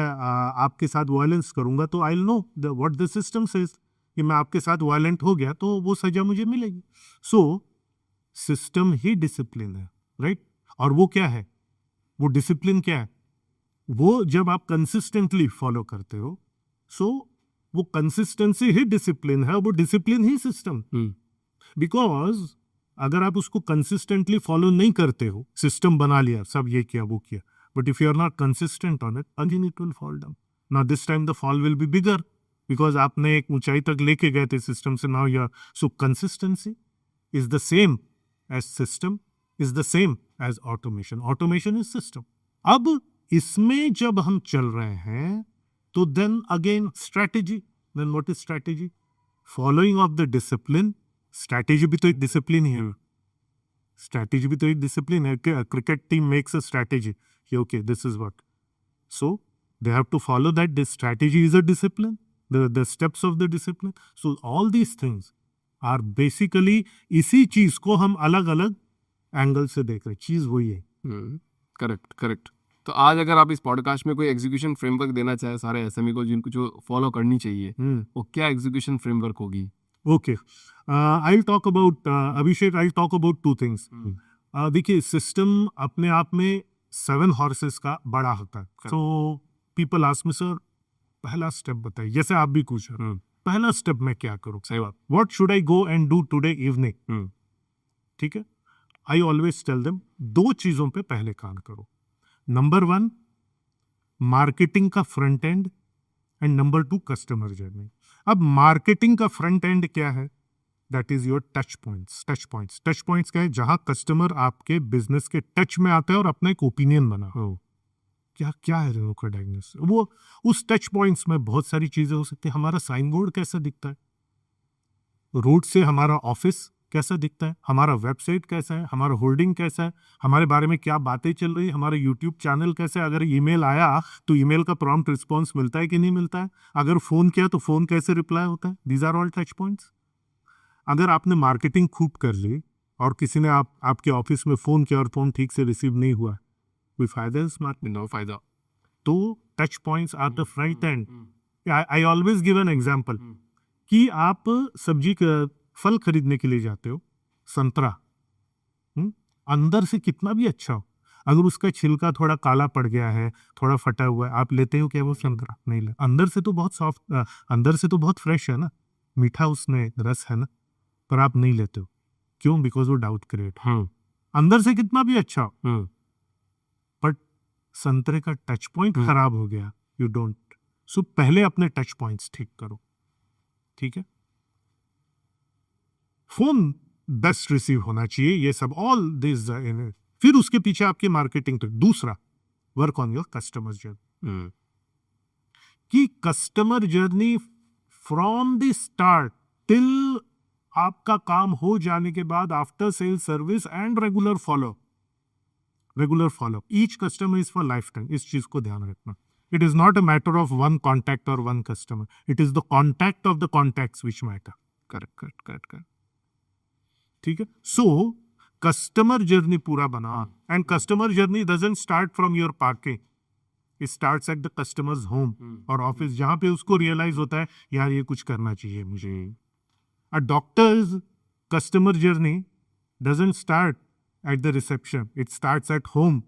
आपके साथ वायलेंस करूंगा तो I will know what the system says, कि मैं आपके साथ वायलेंट हो गया तो वो सजा मुझे मिलेगी। सो सिस्टम ही डिसिप्लिन है, राइट? और वो क्या है, वो डिसिप्लिन क्या है, वो जब आप कंसिस्टेंटली फॉलो करते हो, सो वो कंसिस्टेंसी ही डिसिप्लिन है, वो डिसिप्लिन ही सिस्टम। बिकॉज अगर आप उसको कंसिस्टेंटली फॉलो नहीं करते हो, सिस्टम बना लिया, सब ये किया वो किया, but if you are not consistent on it, again it will fall down. Now this time the fall will be bigger because आपने एक ऊंचाई तक लेके गए थे सिस्टम से, now you are, so consistency is the same as system, is the same as automation. Automation is system. अब इसमें जब हम चल रहे हैं तो then again strategy, then what is strategy? Following of the discipline. strategy भी तो एक discipline ही है, strategy भी तो एक discipline है। Cricket team makes a strategy, okay, this is what, so they have to follow that. This strategy is a discipline, the steps of the discipline. So all these things are basically इसी चीज को हम अलग अलग angle से देख रहे, चीज वही है। Correct correct. तो आज अगर आप इस पॉडकास्ट में कोई एग्जीक्यूशन फ्रेमवर्क देना चाहे सारे एसएमई को, जिनको जो फॉलो करनी चाहिए, वो क्या एग्जीक्यूशन फ्रेमवर्क होगी? Okay, I talk about Abhishek, I talk about two things. देखिए, सिस्टम अपने आप में 7 हॉर्सेस का बड़ा होता है। So people ask me, sir पहला स्टेप बताइए, जैसे आप भी पूछ रहे, पहला स्टेप मैं क्या करूं? सही बात। What should I go and do today evening? ठीक है, आई ऑलवेज टेल देम 2 चीजों पे पहले काम करो। नंबर 1 मार्केटिंग का front end, and number 2 customer journey. अब मार्केटिंग का फ्रंट एंड क्या है? That is your touch points. Touch points क्या है? जहां कस्टमर आपके बिजनेस के टच में आता है और अपना एक ओपिनियन बना। क्या है रेनो का डायग्नोसिस? वो उस टच पॉइंट्स में बहुत सारी चीजें हो सकती है। हमारा साइन बोर्ड कैसा दिखता है, रोड से हमारा ऑफिस कैसा दिखता है, हमारा वेबसाइट कैसा है, हमारा होल्डिंग कैसा है, हमारे बारे में क्या बातें चल रही है, हमारा यूट्यूब चैनल कैसा है, अगर ईमेल आया तो ईमेल का प्रॉम्प्ट रिस्पॉन्स मिलता है कि नहीं मिलता है, अगर फोन किया तो फोन कैसे रिप्लाई होता है। These are all touch points. अगर आपने मार्केटिंग खूब कर ली और किसी ने आपके ऑफिस में फोन किया और फोन ठीक से रिसीव नहीं हुआ, कोई फायदा है इस मार्केट? नो फायदा। तो touch points are the front end. I always give an example कि आप सब्जी फल खरीदने के लिए जाते हो, संतरा अंदर से कितना भी अच्छा हो, अगर उसका छिलका थोड़ा काला पड़ गया है, थोड़ा फटा हुआ है, आप लेते हो क्या वो संतरा? नहीं ले। अंदर से तो बहुत सॉफ्ट, अंदर से तो बहुत फ्रेश है ना, मीठा उसमें रस है ना, पर आप नहीं लेते हो। क्यों? बिकॉज वो डाउट क्रिएट। अंदर से कितना भी अच्छा हो, बट संतरे का टच पॉइंट खराब हो गया, यू डोंट। सो पहले अपने टच पॉइंट्स ठीक करो, ठीक है? फोन बेस्ट रिसीव होना चाहिए, ये सब ऑल दिस, फिर उसके पीछे आपकी मार्केटिंग। तो दूसरा, work on your customer journey, कि customer journey from the start till आपका काम हो जाने के बाद, after sale service and regular follow, each customer is for life time. इस चीज को ध्यान रखना। It is not a matter of one contact और one customer, it is the contact of the contacts which matter. Correct. ठीक है? So customer journey पूरा बना, and customer journey doesn't start from your parking, it starts at the customers home और office, जहां पे उसको realise होता है यार ये कुछ करना चाहिए मुझे। A doctor's customer journey doesn't start at the reception, it starts at home,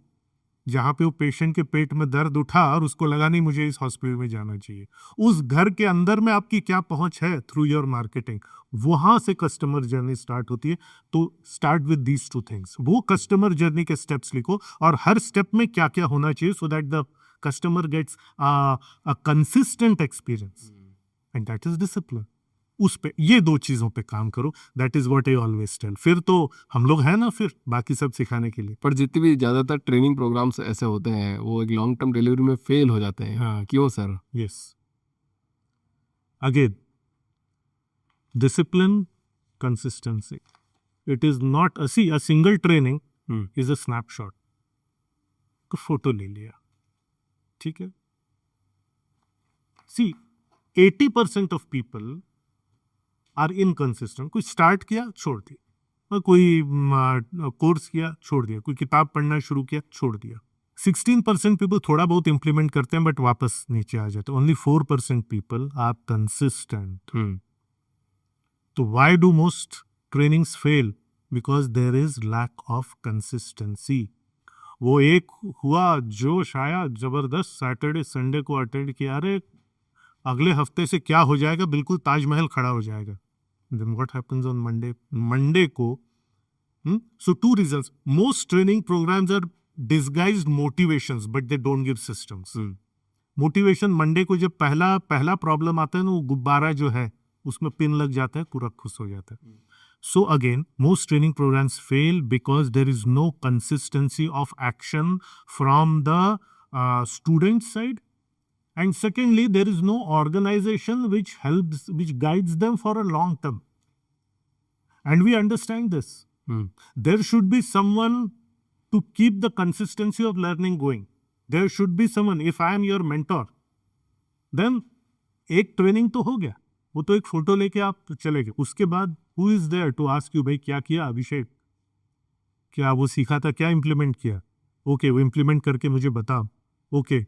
जहाँ पे वो पेशेंट के पेट में दर्द उठा और उसको लगा नहीं मुझे इस हॉस्पिटल में जाना चाहिए, उस घर के अंदर में आपकी क्या पहुंच है थ्रू योर मार्केटिंग, वहां से कस्टमर जर्नी स्टार्ट होती है। तो start with these two things, वो कस्टमर जर्नी के स्टेप्स लिखो और हर स्टेप में क्या क्या होना चाहिए so that the customer gets a consistent experience and that is discipline. उस पे ये दो चीजों पे काम करो, that is what I always tell. फिर तो हम लोग हैं ना फिर बाकी सब सिखाने के लिए। पर जितने भी ज़्यादातर ट्रेनिंग प्रोग्राम्स ऐसे होते हैं वो एक लॉन्ग टर्म डिलीवरी में फेल हो जाते हैं। हाँ। क्यों sir? Yes, again discipline, consistency. It is not a single training is a snapshot. को फोटो ले लिया, ठीक है। See, 80% of people are inconsistent. कोई स्टार्ट किया छोड़ दिया, और कोई कोर्स किया छोड़ दिया, कोई किताब पढ़ना शुरू किया छोड़ दिया। 16% पीपल थोड़ा बहुत इंप्लीमेंट करते हैं बट वापस नीचे आ जाते हैं। Only 4% people are consistent. तो why do most trainings fail? Because there is lack of consistency. वो एक हुआ जोश आया जबरदस्त, सैटरडे संडे को अटेंड किया, अरे अगले हफ्ते से क्या हो जाएगा, बिल्कुल ताजमहल खड़ा हो जाएगा। Then what happens on Monday? Monday को so two reasons. Most training programs are disguised motivations but they don't give systems. Motivation Monday को जब पहला प्रॉब्लम आता है ना, वो गुब्बारा जो है उसमें पिन लग जाता है, पूरा खुश हो जाता है। So again most training programmes fail because there is no consistency of action from the student side, and secondly there is no organisation which helps, which guides them for a long term. And we understand this. There should be someone to keep the consistency of learning going. There should be someone, if I am your mentor then एक training तो हो गया, वो तो एक photo लेके आप चले गए, उसके बाद who is there to ask you भाई क्या किया अभिषेक, क्या वो सीखा था, क्या इंप्लीमेंट किया, ओके वो इंप्लीमेंट करके मुझे बता, ओके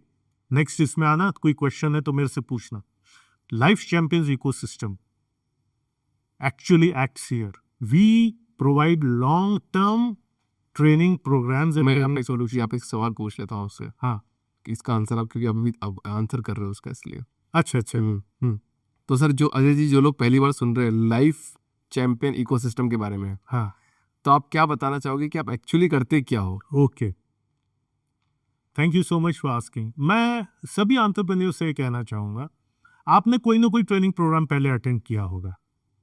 नेक्स्ट इसमें आना, कोई क्वेश्चन है तो मेरे से पूछना। Life champions ecosystem actually acts here. We provide long term training programmes. मैं आप एक सोल्यूशन, आप एक सवाल पूछ लेता हूँ उससे। हाँ, इसका आंसर आप, क्योंकि अभी अब आंसर कर रहे हो उसका, इसलिए। अच्छा। तो सर जो अजय जी, जो लोग पहली बार सुन रहे हैं लाइफ चैंपियन इकोसिस्टम के बारे में, हाँ, तो आप क्या बताना चाहोगे कि आप एक्चुअली करते क्या हो? Okay, thank you so much for asking. मैं सभी एंटरप्रेन्योर से कहना चाहूँगा, आपने कोई ना कोई ट्रेनिंग प्रोग्राम पहले अटेंड किया होगा,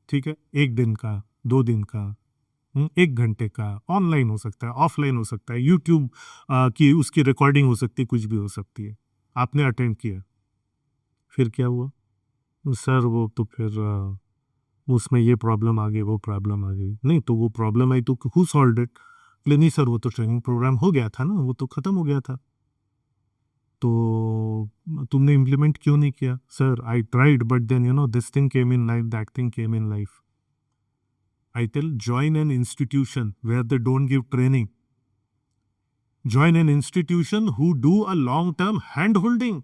ठीक है, 1 दिन का, 2 दिन का, 1 घंटे का, ऑनलाइन हो सकता है, ऑफलाइन हो सकता है, यूट्यूब की उसकी रिकॉर्डिंग हो सकती है, कुछ भी हो सकती है, आपने अटेंड किया, फिर क्या हुआ सर? वो तो फिर उसमें ये प्रॉब्लम आ गई, वो प्रॉब्लम आ गई। नहीं तो वो प्रॉब्लम आई तो हु सॉल्व्ड इट? नहीं सर वो तो ट्रेनिंग प्रोग्राम हो गया था ना, वो तो खत्म हो गया था, तो तुमने इम्प्लीमेंट क्यों नहीं किया? Sir I tried but then you know this thing came in life, that thing came in life. I tell, join an institution where they don't give training. Join an institution who do a long-term hand-holding.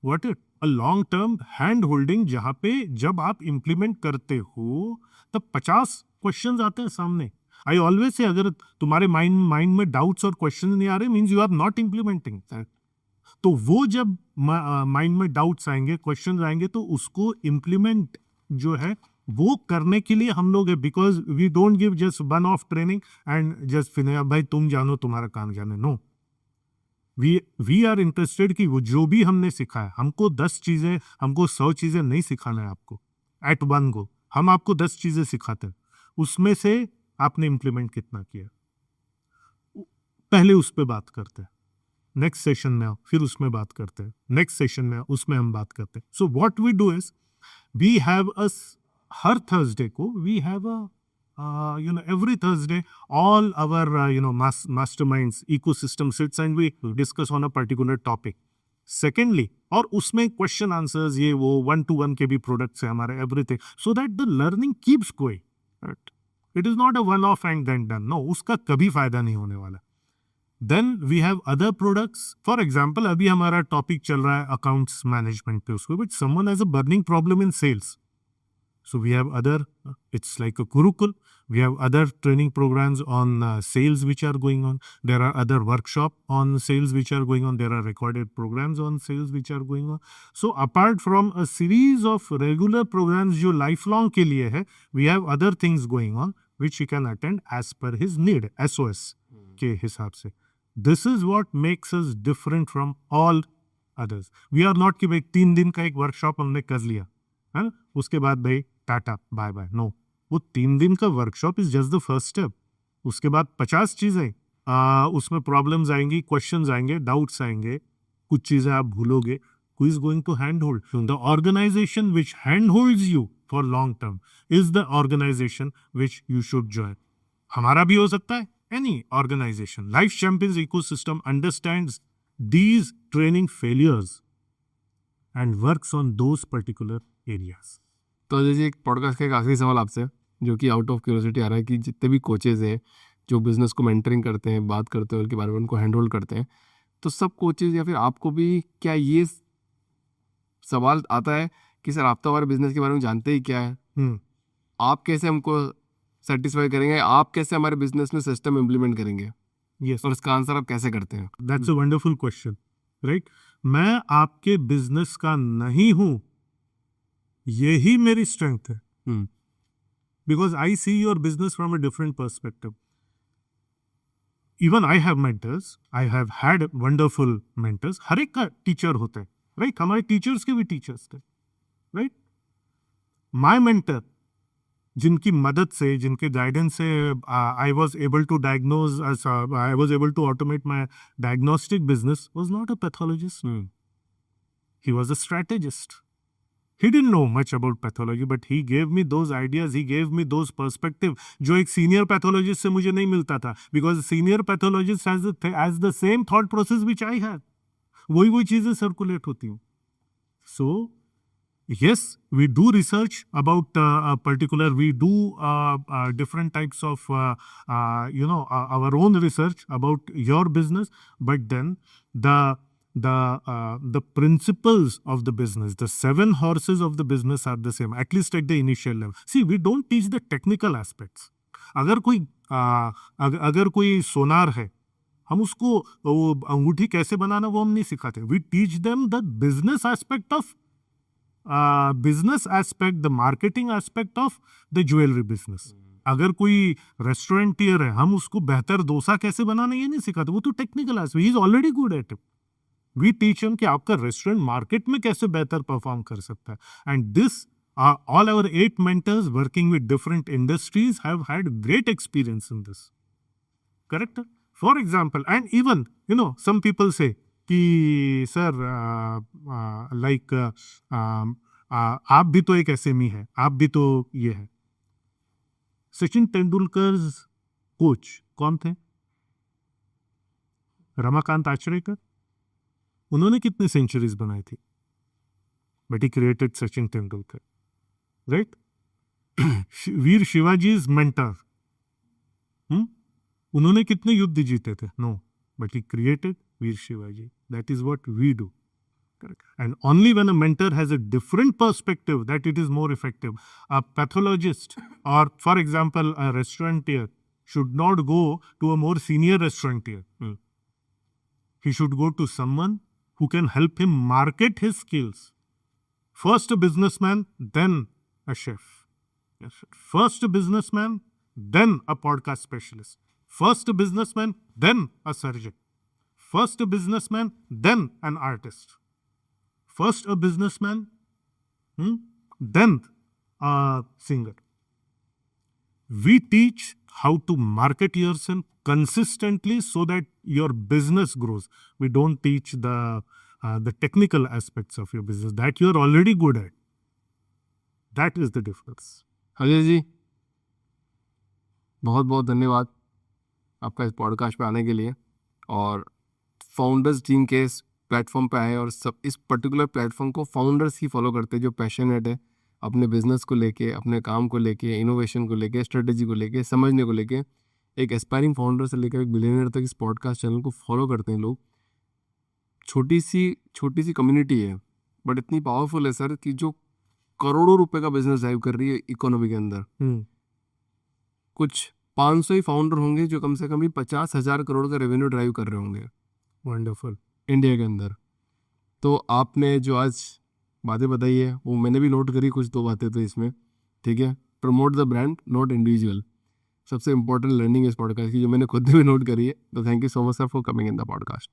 What it? A long-term hand-holding जहाँ पे जब आप implement करते हो तब 50 questions आते हैं सामने। I always say अगर तुम्हारे mind में doubts और questions नहीं आ रहे means you are not implementing that. तो वो जब mind में doubts आएंगे, questions आएंगे तो उसको implement जो है वो करने के लिए हम लोग है, because we don't give just one off training and just finish, भाई तुम जानो तुम्हारा काम जाने। नो, वी आर इंटरेस्टेड कि वो जो भी हमने सिखाया, हमको 10 चीजें, हमको 100 चीजें नहीं सिखाना है आपको एट वन गो। हम आपको 10 चीजें सिखाते हैं, उसमें से आपने इम्प्लीमेंट कितना किया, पहले उस पर बात करते हैं, नेक्स्ट सेशन में आओ फिर उसमें बात करते हैं, नेक्स्ट सेशन में आओ उसमें हम बात करते हैं। So what we do is we have a हर थर्सडे को we have a every Thursday all our masterminds ecosystem sits and we discuss on a particular topic. Secondly, और उसमें क्वेश्चन आंसर्स ये वो 1-to-1 के भी प्रोडक्ट्स है हमारे, everything, so that the learning keeps going. It is not a one off and then done, no, उसका कभी फायदा नहीं होने वाला। Then we have other products, for example अभी हमारा टॉपिक चल रहा है अकाउंट्स मैनेजमेंट पे, उसको but someone has a burning problem in sales, So we have other, it's like a Gurukul. We have other training programs on sales which are going on. There are other workshop on sales which are going on. There are recorded programs on sales which are going on. So apart from a series of regular programs जो lifelong के लिए है, we have other things going on which he can attend as per his need, SOS के हिसाब से. This is what makes us different from all others. We are not कि भाई 3 दिन का एक वर्कशॉप हमने कर लिया है ना, उसके बाद भाई टाटा बाय बाय. नो, वो 3 दिन का workshop is just the first step. उसके बाद 50 चीजें, उसमें प्रॉब्लम्स आएंगी, क्वेश्चंस आएंगे, डाउट्स आएंगे, कुछ चीजें आप भूलोगे. Who is going to hand hold? The organisation which hand holds you for long term is the organisation which you should join. हमारा भी हो सकता है, any organisation. Life champions ecosystem understands these training failures and works on those particular areas. तो अजय जी, एक podcast का एक आखिरी सवाल आपसे, जो कि आउट ऑफ क्यूरियोसिटी आ रहा है कि जितने भी कोचेज़ हैं जो बिज़नेस को मेंटरिंग करते हैं, बात करते हैं उनके बारे में, उनको हैंड होल्ड करते हैं, तो सब कोचेज़ या फिर आपको भी क्या ये सवाल आता है कि सर आप तो हमारे बिज़नेस के बारे में जानते ही क्या है, आप कैसे हमको सेटिस्फाई करेंगे, आप कैसे हमारे बिज़नेस में सिस्टम इम्प्लीमेंट करेंगे? Yes, और इसका आंसर आप कैसे करते हैं? that's a wonderful question, right? मैं आपके बिजनेस का नहीं हूं, यही मेरी स्ट्रेंथ है. Because I see your business from a different perspective. Even I have mentors. I have had wonderful mentors. हर एक का टीचर होता है, राइट? हमारे टीचर्स के भी टीचर्स थे, राइट? माय मेंटर, जिनकी मदद से, जिनके गाइडेंस से I was able to diagnose, I was able to automate my diagnostic business, was not a pathologist. He was a strategist. He didn't know much about pathology, but he gave me those ideas, he gave me those perspective, जो एक senior pathologist से मुझे नहीं मिलता था, because senior pathologist has the same thought process which I had. वही चीजें circulate होती हूँ. So, yes, we do research about a particular, we do different types of, our own research about your business, but then the principles of the business, the 7 horses of the business are the same, at least at the initial level. See, we don't teach the technical aspects. अगर कोई सोनार है, हम उसको वो अंगूठी कैसे बनाना वो हम नहीं सिखाते. We teach them the business aspect of the marketing aspect of the jewelry business. अगर कोई रेस्टोरेंटियर है, हम उसको बेहतर डोसा कैसे बनाना ये नहीं सिखाते, वो तो technical aspect, he is already good at it. We teach him कि आपका रेस्टोरेंट मार्केट में कैसे बेहतर परफॉर्म कर सकता है. And this all our 8 mentors working with different industries have had great experience in this. Correct? For example, and even, some people say कि sir like आप भी तो एक एसएमई है, आप भी तो ये है. सचिन तेंदुलकर कोच कौन थे? रमाकांत आचरेकर. उन्होंने कितने सेंचुरीज बनाई थी? But he created Sachin Tendulkar, right? Veer Shivaji is mentor. उन्होंने कितने युद्ध जीते थे? No, but he created Veer Shivaji. That is what we do. Correct. And only when a mentor has a different perspective that it is more effective. A pathologist or, for example, a restaurateur should not go to a more senior restaurateur. He should go to someone who can help him market his skills. First a businessman, then a chef. Yes. First a businessman, then a podcast specialist. First a businessman, then a surgeon. First a businessman, then an artist. First a businessman, then a singer. We teach how to market yourself consistently so that your business grows. We don't teach the technical aspects of your business that you are already good at. That is the difference. Ajay ji, बहुत बहुत धन्यवाद आपका इस podcast पे आने के लिए, और फाउंडर्स टीम के इस प्लेटफॉर्म पे आए, और सब इस पर्टिकुलर प्लेटफॉर्म को फाउंडर्स ही फॉलो करते हैं जो पैशनेट है अपने बिजनेस को लेके, अपने काम को लेके, इनोवेशन को लेके, स्ट्रेटेजी को लेके, समझने को लेके. एक एस्पायरिंग फाउंडर से लेकर एक बिलियनियर तक इस पॉडकास्ट चैनल को फॉलो करते हैं लोग. छोटी सी कम्युनिटी है, बट इतनी पावरफुल है सर कि जो करोड़ों रुपए का बिजनेस ड्राइव कर रही है इकोनॉमी के अंदर। कुछ 500 ही फाउंडर होंगे जो कम से कम भी 50,000 करोड़ का रेवेन्यू ड्राइव कर रहे होंगे वंडरफुल। इंडिया के अंदर। तो आपने जो आज बातें बताई है वो मैंने भी नोट करी, कुछ दो बातें तो इसमें, ठीक है। Promote the brand not individual, सबसे इंपॉर्टेंट लर्निंग इस पॉडकास्ट की जो मैंने खुद भी नोट करी है। तो thank you so much sir for coming in the podcast.